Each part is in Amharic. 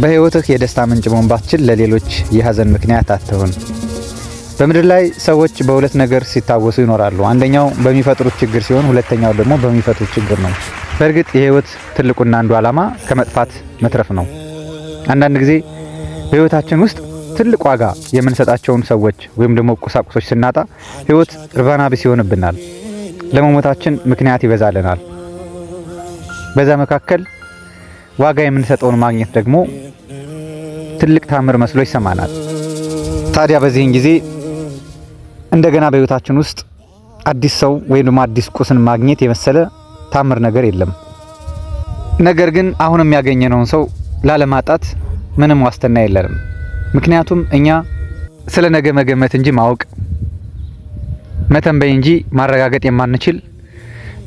በህይወትህ የደስታ ምንጭ መሆን ባትችል ለሌሎች የሀዘን ምክንያት አትሁን። በምድር ላይ ሰዎች በሁለት ነገር ሲታወሱ ይኖራሉ። አንደኛው በሚፈጥሩት ችግር ሲሆን ሁለተኛው ደግሞ በሚፈቱት ችግር ነው። በእርግጥ የህይወት ትልቁና አንዱ ዓላማ ከመጥፋት መትረፍ ነው። አንዳንድ ጊዜ በህይወታችን ውስጥ ትልቅ ዋጋ የምንሰጣቸውን ሰዎች ወይም ደግሞ ቁሳቁሶች ስናጣ ህይወት እርባና ቢስ ይሆንብናል። ለመሞታችን ምክንያት ይበዛልናል። በዛ መካከል ዋጋ የምንሰጠውን ማግኘት ደግሞ ትልቅ ታምር መስሎ ይሰማናል። ታዲያ በዚህን ጊዜ እንደገና በህይወታችን ውስጥ አዲስ ሰው ወይም ደግሞ አዲስ ቁስን ማግኘት የመሰለ ታምር ነገር የለም። ነገር ግን አሁንም ያገኘነውን ሰው ላለማጣት ምንም ዋስትና የለንም። ምክንያቱም እኛ ስለ ነገ መገመት እንጂ ማወቅ መተንበይ እንጂ ማረጋገጥ የማንችል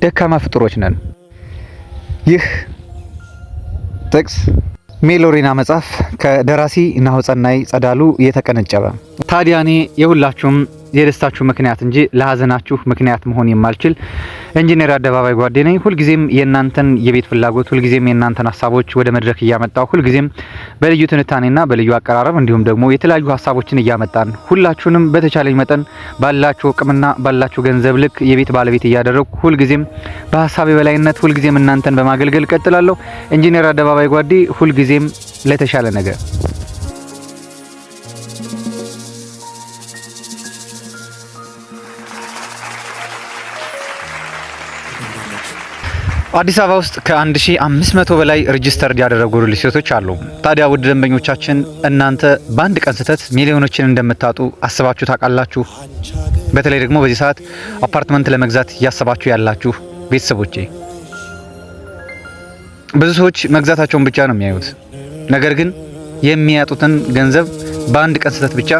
ደካማ ፍጡሮች ነን። ይህ ጥቅስ ሜሎሪና መጽሐፍ ከደራሲ ናሆጸናይ ጸዳሉ የተቀነጨበ። ታዲያ እኔ የሁላችሁም የደስታችሁ ምክንያት እንጂ ለሀዘናችሁ ምክንያት መሆን የማልችል ኢንጂነር አደባባይ ጓዴ ነኝ። ሁልጊዜም የእናንተን የቤት ፍላጎት፣ ሁልጊዜም የእናንተን ሀሳቦች ወደ መድረክ እያመጣው፣ ሁልጊዜም በልዩ ትንታኔና በልዩ አቀራረብ እንዲሁም ደግሞ የተለያዩ ሀሳቦችን እያመጣን ሁላችሁንም በተቻለኝ መጠን ባላችሁ አቅምና ባላችሁ ገንዘብ ልክ የቤት ባለቤት እያደረግኩ ሁልጊዜም በሀሳብ የበላይነት ሁልጊዜም እናንተን በማገልገል ቀጥላለሁ። ኢንጂነር አደባባይ ጓዴ ሁልጊዜም ለተሻለ ነገር። አዲስ አበባ ውስጥ ከ1500 በላይ ሬጂስተርድ ያደረጉ ሪል ስቴቶች አሉ። ታዲያ ውድ ደንበኞቻችን እናንተ በአንድ ቀን ስህተት ሚሊዮኖችን እንደምታጡ አስባችሁ ታውቃላችሁ? በተለይ ደግሞ በዚህ ሰዓት አፓርትመንት ለመግዛት እያሰባችሁ ያላችሁ ቤተሰቦቼ፣ ብዙ ሰዎች መግዛታቸውን ብቻ ነው የሚያዩት። ነገር ግን የሚያጡትን ገንዘብ በአንድ ቀን ስህተት ብቻ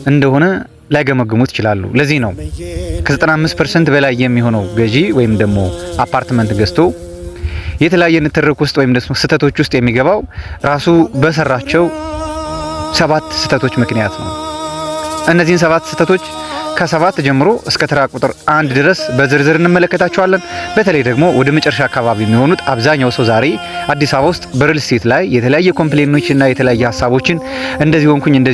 እንደሆነ ላይገመግሙት ይችላሉ። ለዚህ ነው ከ95% በላይ የሚሆነው ገዢ ወይም ደግሞ አፓርትመንት ገዝቶ የተለያየ ንትርክ ውስጥ ወይም ደግሞ ስህተቶች ውስጥ የሚገባው ራሱ በሰራቸው 7 ስህተቶች ምክንያት ነው። እነዚህን 7 ስህተቶች ከ7 ጀምሮ እስከ ተራ ቁጥር 1 ድረስ በዝርዝር እንመለከታቸዋለን። በተለይ ደግሞ ወደ መጨረሻ አካባቢ የሚሆኑት አብዛኛው ሰው ዛሬ አዲስ አበባ ውስጥ በሪል ስቴት ላይ የተለያየ ኮምፕሌኖችና የተለያየ ሀሳቦችን እንደዚህ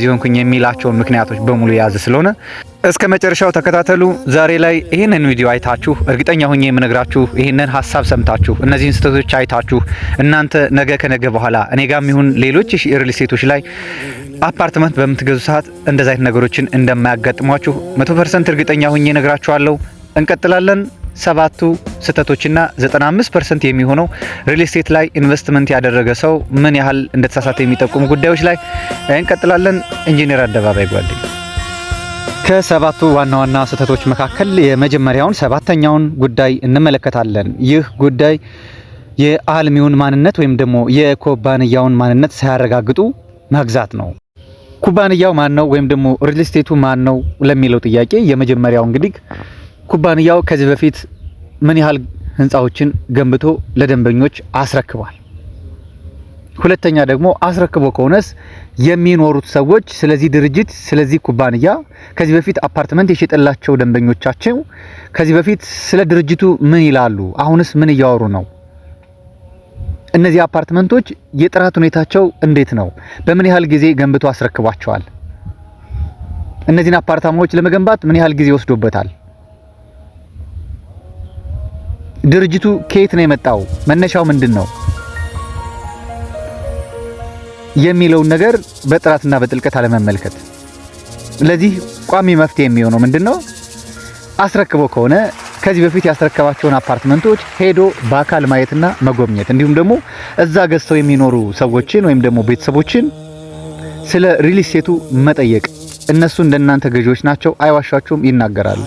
ሆንኩኝ የሚላቸውን ምክንያቶች በሙሉ የያዘ ስለሆነ እስከ መጨረሻው ተከታተሉ። ዛሬ ላይ ይህንን ቪዲዮ አይታችሁ እርግጠኛ ሆኜ የምነግራችሁ ይህንን ሀሳብ ሰምታችሁ እነዚህን ስህተቶች አይታችሁ እናንተ ነገ ከነገ በኋላ እኔ ጋር የሚሆን ሌሎች ሪል ስቴቶች ላይ አፓርትመንት በምትገዙ ሰዓት እንደዚህ አይነት ነገሮችን እንደማያጋጥሟችሁ 100% እርግጠኛ ሆኜ እነግራችኋለሁ። እንቀጥላለን። 7ቱ ስህተቶችና 95% የሚሆነው ሪል ስቴት ላይ ኢንቨስትመንት ያደረገ ሰው ምን ያህል እንደተሳሳተ የሚጠቁሙ ጉዳዮች ላይ እንቀጥላለን። ኢንጂነር አደባባይ ጓዴ ከ7ቱ ዋና ዋና ስህተቶች መካከል የመጀመሪያውን 7ኛውን ጉዳይ እንመለከታለን። ይህ ጉዳይ የአልሚውን ማንነት ወይም ደግሞ የኩባንያውን ማንነት ሳያረጋግጡ መግዛት ነው። ኩባንያው ማን ነው ወይም ደግሞ ሪል ስቴቱ ማን ነው ለሚለው ጥያቄ የመጀመሪያው እንግዲህ ኩባንያው ከዚህ በፊት ምን ያህል ህንጻዎችን ገንብቶ ለደንበኞች አስረክቧል። ሁለተኛ ደግሞ አስረክቦ ከሆነስ የሚኖሩት ሰዎች ስለዚህ ድርጅት ስለዚህ ኩባንያ ከዚህ በፊት አፓርትመንት የሸጠላቸው ደንበኞቻቸው ከዚህ በፊት ስለ ድርጅቱ ምን ይላሉ? አሁንስ ምን እያወሩ ነው? እነዚህ አፓርትመንቶች የጥራት ሁኔታቸው እንዴት ነው? በምን ያህል ጊዜ ገንብቶ አስረክቧቸዋል? እነዚህን አፓርታማዎች ለመገንባት ምን ያህል ጊዜ ወስዶበታል? ድርጅቱ ከየት ነው የመጣው? መነሻው ምንድነው? የሚለውን ነገር በጥራትና በጥልቀት አለመመልከት። ለዚህ ቋሚ መፍትሄ የሚሆነው ምንድነው? አስረክቦ ከሆነ ከዚህ በፊት ያስረከባቸውን አፓርትመንቶች ሄዶ በአካል ማየትና መጎብኘት እንዲሁም ደግሞ እዛ ገዝተው የሚኖሩ ሰዎችን ወይም ደግሞ ቤተሰቦችን ስለ ሪል ስቴቱ መጠየቅ። እነሱ እንደናንተ ገዢዎች ናቸው፣ አይዋሻቸውም፣ ይናገራሉ።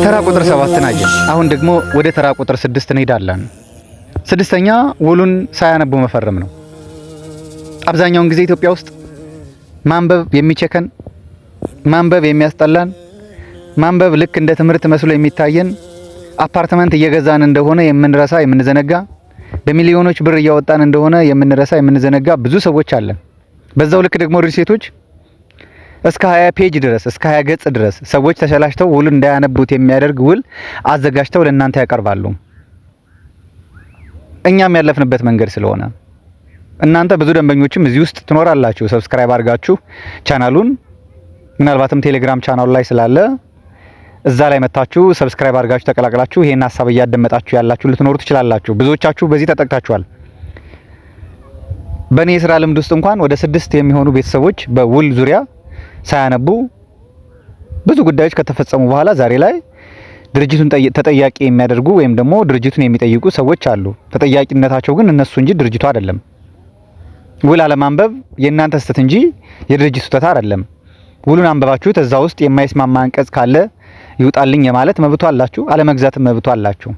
ተራ ቁጥር 7 አየን። አሁን ደግሞ ወደ ተራ ቁጥር 6 እንሄዳለን። 6ኛ ውሉን ሳያነቡ መፈረም ነው። አብዛኛውን ጊዜ ኢትዮጵያ ውስጥ ማንበብ የሚቸከን፣ ማንበብ የሚያስጠላን፣ ማንበብ ልክ እንደ ትምህርት መስሎ የሚታየን፣ አፓርትመንት እየገዛን እንደሆነ የምንረሳ የምንዘነጋ፣ በሚሊዮኖች ብር እያወጣን እንደሆነ የምንረሳ የምንዘነጋ ብዙ ሰዎች አለን። በዛው ልክ ደግሞ ሪል ስቴቶች እስከ 20 ፔጅ ድረስ እስከ 20 ገጽ ድረስ ሰዎች ተሰላሽተው ውል እንዳያነቡት የሚያደርግ ውል አዘጋጅተው ለእናንተ ያቀርባሉ። እኛም ያለፍንበት መንገድ ስለሆነ እናንተ ብዙ ደንበኞችም እዚህ ውስጥ ትኖራላችሁ። ሰብስክራይብ አድርጋችሁ ቻናሉን ምናልባትም ቴሌግራም ቻናሉ ላይ ስላለ እዛ ላይ መታችሁ ሰብስክራይብ አድርጋችሁ ተቀላቅላችሁ ይሄን ሐሳብ እያደመጣችሁ ያላችሁ ልትኖሩ ትችላላችሁ። ብዙዎቻችሁ በዚህ ተጠቅታችኋል። በእኔ የስራ ልምድ ውስጥ እንኳን ወደ 6 የሚሆኑ ቤተሰቦች በውል ዙሪያ ሳያነቡ ብዙ ጉዳዮች ከተፈጸሙ በኋላ ዛሬ ላይ ድርጅቱን ተጠያቂ የሚያደርጉ ወይም ደግሞ ድርጅቱን የሚጠይቁ ሰዎች አሉ። ተጠያቂነታቸው ግን እነሱ እንጂ ድርጅቱ አይደለም። ውል አለማንበብ የእናንተ ስህተት እንጂ የድርጅቱ ስህተት አይደለም። ውሉን አንበባችሁት እዛ ውስጥ የማይስማማ አንቀጽ ካለ ይውጣልኝ የማለት መብቱ አላችሁ፣ አለመግዛትም መብቱ አላችሁ።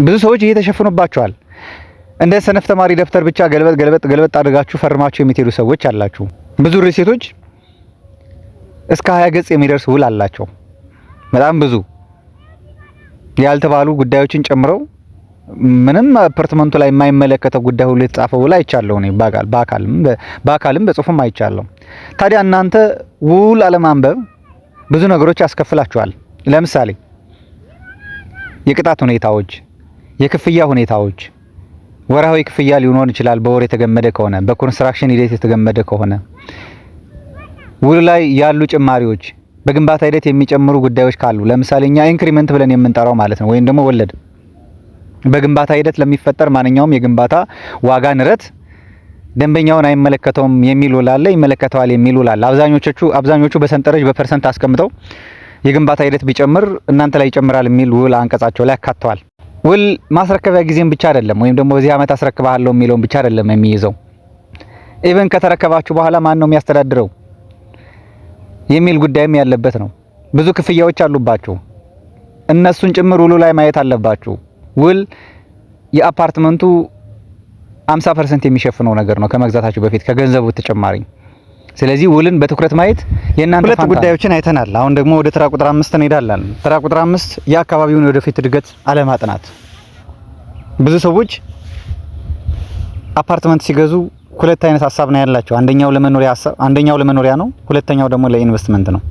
ብዙ ሰዎች ይሄ ተሸፍኖባቸዋል። እንደ ሰነፍ ተማሪ ደብተር ብቻ ገልበጥ አድርጋችሁ ፈርማችሁ የምትሄዱ ሰዎች አላችሁ። ብዙ ሪሴቶች እስከ 20 ገጽ የሚደርስ ውል አላቸው። በጣም ብዙ ያልተባሉ ጉዳዮችን ጨምረው ምንም አፓርትመንቱ ላይ የማይመለከተው ጉዳይ ሁሉ የተጻፈው ውል አይቻለሁ እኔ በአካልም በጽሁፍም አይቻለሁ። ታዲያ እናንተ ውል አለማንበብ ብዙ ነገሮች ያስከፍላችኋል። ለምሳሌ የቅጣት ሁኔታዎች፣ የክፍያ ሁኔታዎች፣ ወርሃዊ ክፍያ ሊሆን ይችላል በወር የተገመደ ከሆነ፣ በኮንስትራክሽን ሂደት የተገመደ ከሆነ፣ ውል ላይ ያሉ ጭማሪዎች፣ በግንባታ ሂደት የሚጨምሩ ጉዳዮች ካሉ ለምሳሌ እኛ ኢንክሪመንት ብለን የምንጠራው ማለት ነው ወይም ደግሞ ወለድ በግንባታ ሂደት ለሚፈጠር ማንኛውም የግንባታ ዋጋ ንረት ደንበኛውን አይመለከተውም የሚል ውል አለ፣ ይመለከተዋል የሚል ውል አለ። አብዛኞቹ በሰንጠረዥ በፐርሰንት አስቀምጠው የግንባታ ሂደት ቢጨምር እናንተ ላይ ይጨምራል የሚል ውል አንቀጻቸው ላይ አካተዋል። ውል ማስረከቢያ ጊዜም ብቻ አይደለም ወይም ደግሞ በዚህ አመት አስረክባለሁ የሚለውን ብቻ አይደለም የሚይዘው። ኢቭን ከተረከባችሁ በኋላ ማን ነው የሚያስተዳድረው የሚል ጉዳይም ያለበት ነው። ብዙ ክፍያዎች አሉባችሁ፣ እነሱን ጭምር ውሉ ላይ ማየት አለባችሁ። ውል የአፓርትመንቱ 50% የሚሸፍነው ነገር ነው ከመግዛታችሁ በፊት ከገንዘቡ ተጨማሪ። ስለዚህ ውልን በትኩረት ማየት የእናንተ ሁለት ጉዳዮችን አይተናል። አሁን ደግሞ ወደ ተራ ቁጥር 5 እንሄዳለን። ተራ ቁጥር 5 የአካባቢውን ወደፊት እድገት አለማጥናት። ብዙ ሰዎች አፓርትመንት ሲገዙ ሁለት አይነት ሀሳብ ነው ያላቸው። አንደኛው ለመኖሪያ ነው፣ ሁለተኛው ደግሞ ለኢንቨስትመንት ነው።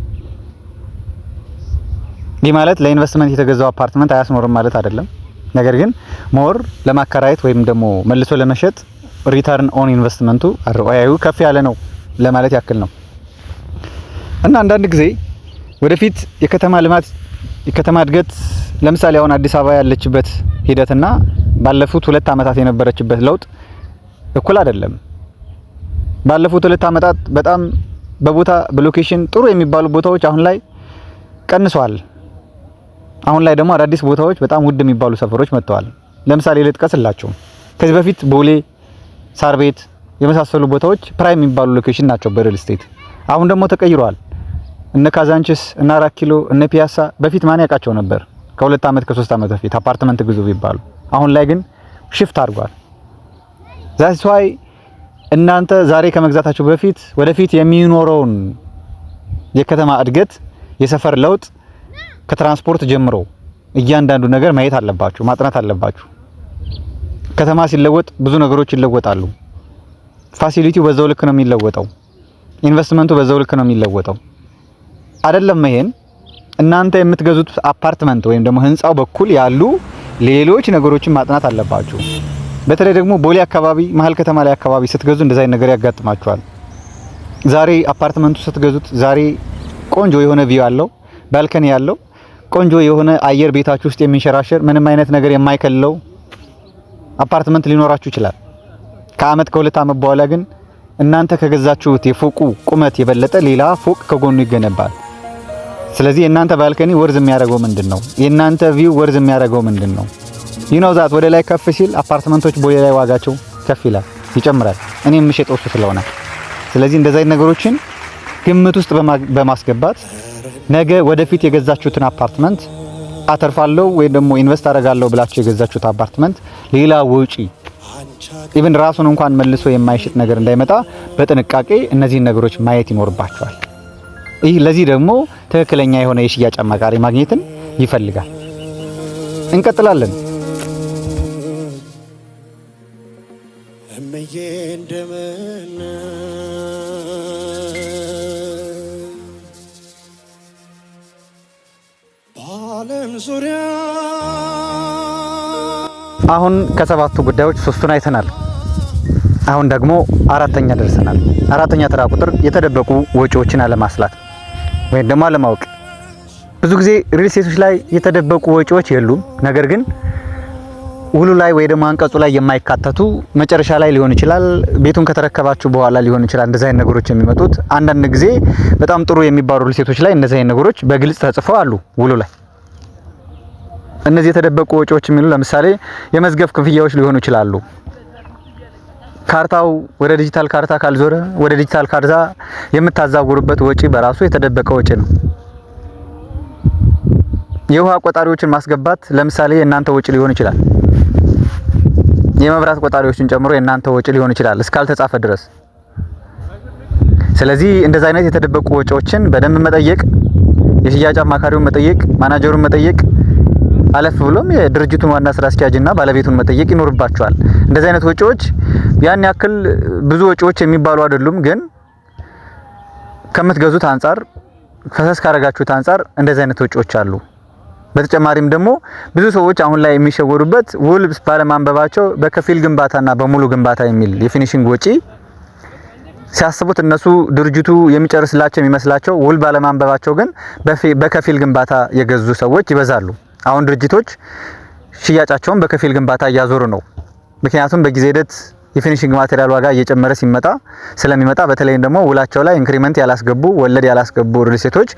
ይህ ማለት ለኢንቨስትመንት የተገዛው አፓርትመንት አያስኖርም ማለት አይደለም። ነገር ግን ሞር ለማከራየት ወይም ደግሞ መልሶ ለመሸጥ ሪተርን ኦን ኢንቨስትመንቱ አርኦአዩ ከፍ ያለ ነው ለማለት ያክል ነው። እና አንዳንድ ጊዜ ወደፊት የከተማ ልማት የከተማ እድገት ለምሳሌ አሁን አዲስ አበባ ያለችበት ሂደትና ባለፉት 2 አመታት የነበረችበት ለውጥ እኩል አይደለም። ባለፉት 2 አመታት በጣም በቦታ በሎኬሽን ጥሩ የሚባሉ ቦታዎች አሁን ላይ ቀንሷል። አሁን ላይ ደግሞ አዳዲስ ቦታዎች በጣም ውድ የሚባሉ ሰፈሮች መጥተዋል። ለምሳሌ ልጥቀስላችሁ። ከዚህ በፊት ቦሌ፣ ሳር ቤት የመሳሰሉ ቦታዎች ፕራይም የሚባሉ ሎኬሽን ናቸው በሪል ስቴት። አሁን ደግሞ ተቀይረዋል። እነ ካዛንቺስ እና 4 ኪሎ እነ ፒያሳ በፊት ማን ያውቃቸው ነበር? ከ2 አመት ከ3 አመት በፊት አፓርትመንት ግዙ ቢባሉ። አሁን ላይ ግን ሽፍት አድርጓል። ዛትስ ዋይ እናንተ ዛሬ ከመግዛታችሁ በፊት ወደፊት የሚኖረውን የከተማ እድገት የሰፈር ለውጥ ከትራንስፖርት ጀምሮ እያንዳንዱ ነገር ማየት አለባችሁ፣ ማጥናት አለባችሁ። ከተማ ሲለወጥ ብዙ ነገሮች ይለወጣሉ። ፋሲሊቲው በዛው ልክ ነው የሚለወጠው። ኢንቨስትመንቱ በዛው ልክ ነው የሚለወጠው። አይደለም ይሄን እናንተ የምትገዙት አፓርትመንት ወይም ደግሞ ህንጻው በኩል ያሉ ሌሎች ነገሮችን ማጥናት አለባችሁ። በተለይ ደግሞ ቦሌ አካባቢ መሀል ከተማ ላይ አካባቢ ስትገዙ እንደዛ አይነት ነገር ያጋጥማችኋል። ዛሬ አፓርትመንቱ ስትገዙት ዛሬ ቆንጆ የሆነ ቪው አለው፣ ባልከኒ ያለው ቆንጆ የሆነ አየር ቤታችሁ ውስጥ የሚንሸራሸር ምንም አይነት ነገር የማይከልለው አፓርትመንት ሊኖራችሁ ይችላል። ከአመት ከ2 አመት በኋላ ግን እናንተ ከገዛችሁት የፎቁ ቁመት የበለጠ ሌላ ፎቅ ከጎኑ ይገነባል። ስለዚህ የእናንተ ባልከኒ ወርዝ የሚያደርገው ምንድነው? የእናንተ ቪው ወርዝ የሚያደርገው ምንድነው? ዛት ወደ ላይ ከፍ ሲል አፓርትመንቶች ቦሌ ላይ ዋጋቸው ከፍ ይላል፣ ይጨምራል። እኔ የምሸጠው እሱ ስለሆነ ስለዚህ እንደዛ አይነት ነገሮችን ግምት ውስጥ በማስገባት ነገ ወደፊት የገዛችሁትን አፓርትመንት አተርፋለሁ ወይ ደግሞ ኢንቨስት አደርጋለሁ ብላችሁ የገዛችሁት አፓርትመንት ሌላ ወጪ ኢቭን ራሱን እንኳን መልሶ የማይሽጥ ነገር እንዳይመጣ በጥንቃቄ እነዚህን ነገሮች ማየት ይኖርባችኋል። ለዚህ ደግሞ ትክክለኛ የሆነ የሽያጭ አማካሪ ማግኘትን ይፈልጋል። እንቀጥላለን። አሁን ከሰባቱ ጉዳዮች ሶስቱን አይተናል። አሁን ደግሞ አራተኛ ደርሰናል። አራተኛ ተራ ቁጥር የተደበቁ ወጪዎችን አለማስላት ወይም ደግሞ አለማወቅ። ብዙ ጊዜ ሪል ስቴቶች ላይ የተደበቁ ወጪዎች የሉም። ነገር ግን ውሉ ላይ ወይ ደግሞ አንቀጹ ላይ የማይካተቱ መጨረሻ ላይ ሊሆን ይችላል፣ ቤቱን ከተረከባችሁ በኋላ ሊሆን ይችላል። እንደዚህ አይነት ነገሮች የሚመጡት አንዳንድ ጊዜ በጣም ጥሩ የሚባሉ ሪል ስቴቶች ላይ እንደዚህ አይነት ነገሮች በግልጽ ተጽፈው አሉ ውሉ ላይ። እነዚህ የተደበቁ ወጪዎች የሚሉ ለምሳሌ የመዝገብ ክፍያዎች ሊሆኑ ይችላሉ። ካርታው ወደ ዲጂታል ካርታ ካልዞረ ወደ ዲጂታል ካርታ የምታዛውሩበት ወጪ በራሱ የተደበቀ ወጪ ነው። የውሃ ቆጣሪዎችን ማስገባት ለምሳሌ የእናንተ ወጪ ሊሆን ይችላል። የመብራት ቆጣሪዎችን ጨምሮ የእናንተ ወጪ ሊሆን ይችላል እስካልተጻፈ ድረስ። ስለዚህ እንደዛ አይነት የተደበቁ ወጪዎችን በደንብ መጠየቅ፣ የሽያጭ አማካሪውን መጠየቅ፣ ማናጀሩን መጠየቅ፣ አለፍ ብሎም የድርጅቱን ዋና ስራ አስኪያጅና ባለቤቱን መጠየቅ ይኖርባቸዋል። እንደዚህ አይነት ወጪዎች ያን ያክል ብዙ ወጪዎች የሚባሉ አይደሉም፣ ግን ከምትገዙት አንፃር ፈሰስ ካረጋችሁት አንፃር እንደዚህ አይነት ወጪዎች አሉ። በተጨማሪም ደግሞ ብዙ ሰዎች አሁን ላይ የሚሸወሩበት ውል ባለማንበባቸው በከፊል ግንባታና በሙሉ ግንባታ የሚል የፊኒሺንግ ወጪ ሲያስቡት እነሱ ድርጅቱ የሚጨርስላቸው የሚመስላቸው ውል ባለማንበባቸው ግን በከፊል ግንባታ የገዙ ሰዎች ይበዛሉ። አሁን ድርጅቶች ሽያጫቸውን በከፊል ግንባታ እያዞሩ ነው። ምክንያቱም በጊዜ ሂደት የፊኒሺንግ ማቴሪያል ዋጋ እየጨመረ ስለሚመጣ በተለይም ደግሞ ውላቸው ላይ ኢንክሪመንት ያላስገቡ ወለድ ያላስገቡ ሪል ስቴቶች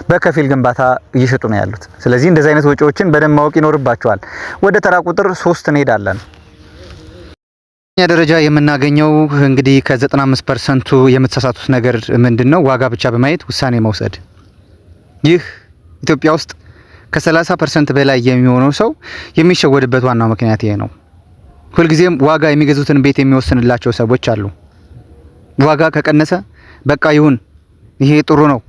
በከፊል ግንባታ እየሸጡ ነው ያሉት። ስለዚህ እንደዚህ አይነት ወጪዎችን በደንብ ማወቅ ይኖርባቸዋል። ወደ ተራ ቁጥር 3 እንሄዳለን። ደረጃ የምናገኘው እንግዲህ ከ95% የምትሳሳቱት ነገር ምንድነው? ዋጋ ብቻ በማየት ውሳኔ መውሰድ። ይህ ኢትዮጵያ ውስጥ ከ30% በላይ የሚሆነው ሰው የሚሸወድበት ዋናው ምክንያት ይሄ ነው። ሁልጊዜም ዋጋ የሚገዙትን ቤት የሚወስንላቸው ሰዎች አሉ። ዋጋ ከቀነሰ በቃ ይሁን፣ ይሄ ጥሩ ነው፣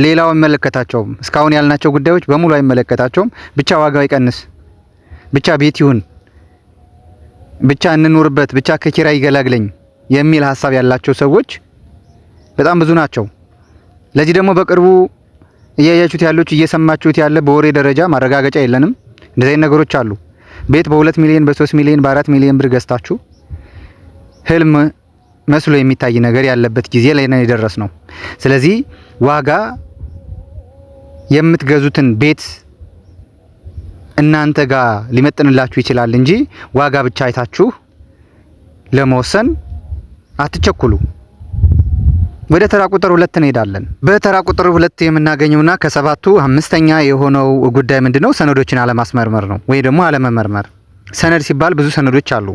ሌላው አይመለከታቸውም። እስካሁን ያልናቸው ጉዳዮች በሙሉ አይመለከታቸውም። ብቻ ዋጋው ይቀንስ፣ ብቻ ቤት ይሁን፣ ብቻ እንኑርበት፣ ብቻ ከኪራይ ይገላግለኝ የሚል ሀሳብ ያላቸው ሰዎች በጣም ብዙ ናቸው። ለዚህ ደግሞ በቅርቡ እያያችሁት ያሉት እየሰማችሁት ያለ በወሬ ደረጃ ማረጋገጫ የለንም፣ እንደዚህ ነገሮች አሉ። ቤት በ2 ሚሊዮን በ3 ሚሊዮን በ4 ሚሊዮን ብር ገዝታችሁ ህልም መስሎ የሚታይ ነገር ያለበት ጊዜ ላይ ነው የደረስነው። ስለዚህ ዋጋ የምትገዙትን ቤት እናንተ ጋር ሊመጥንላችሁ ይችላል እንጂ ዋጋ ብቻ አይታችሁ ለመወሰን አትቸኩሉ። ወደ ተራ ቁጥር 2 እንሄዳለን። በተራ ቁጥር 2 የምናገኘውና ከሰባቱ አምስተኛ የሆነው ጉዳይ ምንድነው? ሰነዶችን አለማስመርመር ነው ወይ ደግሞ አለመመርመር። ሰነድ ሲባል ብዙ ሰነዶች አሉ።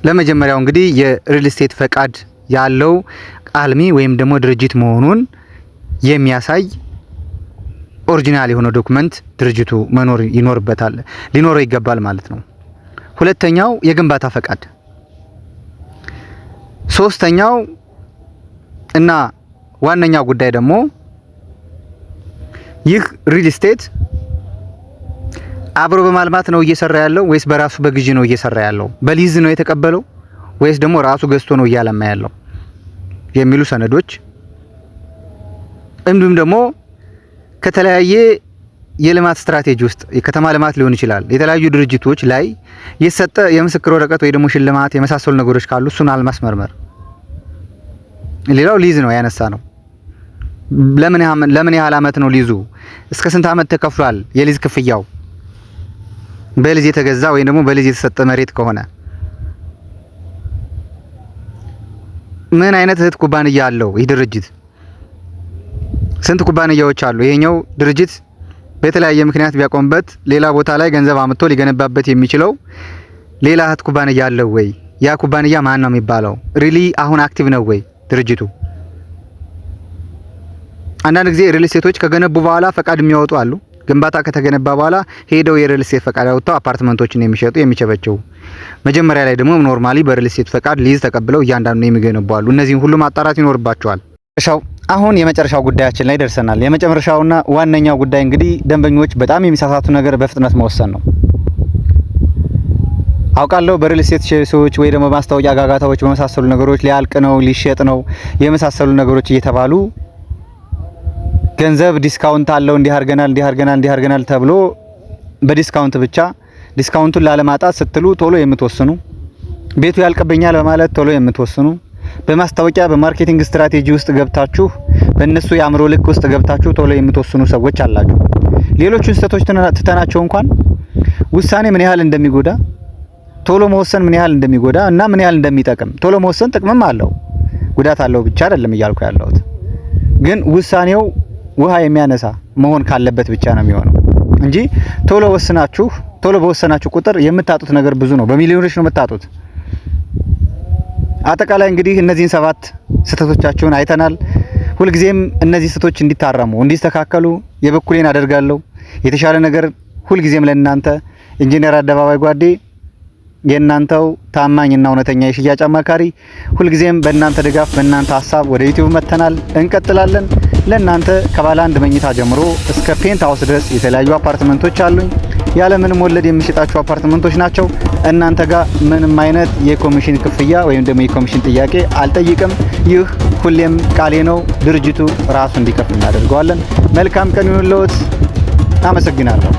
ለመጀመሪያው እንግዲህ የሪል ስቴት ፈቃድ ያለው አልሚ ወይም ደግሞ ድርጅት መሆኑን የሚያሳይ ኦሪጂናል የሆነ ዶክመንት ድርጅቱ መኖር ይኖርበታል፣ ሊኖረው ይገባል ማለት ነው። ሁለተኛው የግንባታ ፈቃድ። ሶስተኛው እና ዋነኛው ጉዳይ ደግሞ ይህ ሪል ስቴት አብሮ በማልማት ነው እየሰራ ያለው ወይስ በራሱ በግዢ ነው እየሰራ ያለው? በሊዝ ነው የተቀበለው ወይስ ደግሞ ራሱ ገዝቶ ነው እያለማ ያለው የሚሉ ሰነዶች፣ እንዲሁም ደግሞ ከተለያየ የልማት ስትራቴጂ ውስጥ የከተማ ልማት ሊሆን ይችላል የተለያዩ ድርጅቶች ላይ የሰጠ የምስክር ወረቀት ወይ ደግሞ ሽልማት የመሳሰሉ ነገሮች ካሉ እሱን አለማስመርመር። ሌላው ሊዝ ነው ያነሳ ነው። ለምን ያህል አመት ነው ሊዙ? እስከ ስንት አመት ተከፍሏል የሊዝ ክፍያው? በሊዝ የተገዛ ወይ ደግሞ በሊዝ የተሰጠ መሬት ከሆነ ምን አይነት እህት ኩባንያ አለው ይህ ድርጅት? ስንት ኩባንያዎች አሉ? ይሄኛው ድርጅት በተለያየ ምክንያት ቢያቆምበት ሌላ ቦታ ላይ ገንዘብ አምጥቶ ሊገነባበት የሚችለው ሌላ እህት ኩባንያ አለው ወይ? ያ ኩባንያ ማን ነው የሚባለው? ሪሊ አሁን አክቲቭ ነው ወይ ድርጅቱ? አንዳንድ ጊዜ ሪል ስቴቶች ከገነቡ በኋላ ፈቃድ የሚያወጡ አሉ። ግንባታ ከተገነባ በኋላ ሄደው የሪል ስቴት ፈቃድ አውጥተው አፓርትመንቶችን የሚሸጡ የሚቸበቸው፣ መጀመሪያ ላይ ደግሞ ኖርማሊ በሪል ስቴት ፈቃድ ሊዝ ተቀብለው እያንዳንዱ የሚገነቡ አሉ። እነዚህን ሁሉ ማጣራት ይኖርባቸዋል። አሁን የመጨረሻው ጉዳያችን ላይ ደርሰናል። የመጨረሻውና ዋነኛው ጉዳይ እንግዲህ ደንበኞች በጣም የሚሳሳቱ ነገር በፍጥነት መወሰን ነው። አውቃለሁ በሪል ስቴት ሰዎች ወይ ደግሞ ማስታወቂያ ጋጋታዎች በመሳሰሉ ነገሮች ሊያልቅ ነው ሊሸጥ ነው የመሳሰሉ ነገሮች እየተባሉ ገንዘብ ዲስካውንት አለው እንዲህ አርገናል ተብሎ በዲስካውንት ብቻ ዲስካውንቱን ላለማጣት ስትሉ ቶሎ የምትወስኑ፣ ቤቱ ያልቅብኛል በማለት ቶሎ የምትወስኑ፣ በማስታወቂያ በማርኬቲንግ ስትራቴጂ ውስጥ ገብታችሁ በእነሱ የአእምሮ ልክ ውስጥ ገብታችሁ ቶሎ የምትወስኑ ሰዎች አላችሁ። ሌሎቹን ስህተቶች ትተናቸው እንኳን ውሳኔ ምን ያህል እንደሚጎዳ፣ ቶሎ መወሰን ምን ያህል እንደሚጎዳ እና ምን ያህል እንደሚጠቅም፣ ቶሎ መወሰን ጥቅምም አለው ጉዳት አለው ብቻ አይደለም እያልኩ ያለሁት። ግን ውሳኔው ውሃ የሚያነሳ መሆን ካለበት ብቻ ነው የሚሆነው እንጂ ቶሎ በወሰናችሁ ቁጥር የምታጡት ነገር ብዙ ነው። በሚሊዮኖች ነው የምታጡት። አጠቃላይ እንግዲህ እነዚህን 7 ስህተቶቻችሁን አይተናል። ሁልጊዜም እነዚህ ስህተቶች እንዲታረሙ እንዲስተካከሉ የበኩሌን አደርጋለሁ። የተሻለ ነገር ሁልጊዜም ለእናንተ ኢንጂነር አደባባይ ጓዴ የእናንተው ታማኝና እውነተኛ የሽያጭ አማካሪ፣ ሁልጊዜም በእናንተ ድጋፍ በእናንተ ሀሳብ ወደ ዩቲዩብ መተናል፣ እንቀጥላለን። ለእናንተ ከባለ 1 መኝታ ጀምሮ እስከ ፔንት ሃውስ ድረስ የተለያዩ አፓርትመንቶች አሉኝ። ያለምንም ወለድ የሚሸጣቸው አፓርትመንቶች ናቸው። እናንተ ጋር ምንም አይነት የኮሚሽን ክፍያ ወይም ደግሞ የኮሚሽን ጥያቄ አልጠይቅም። ይህ ሁሌም ቃሌ ነው። ድርጅቱ ራሱ እንዲከፍል እናደርገዋለን። መልካም ቀን ይሁንልዎት። አመሰግናለሁ።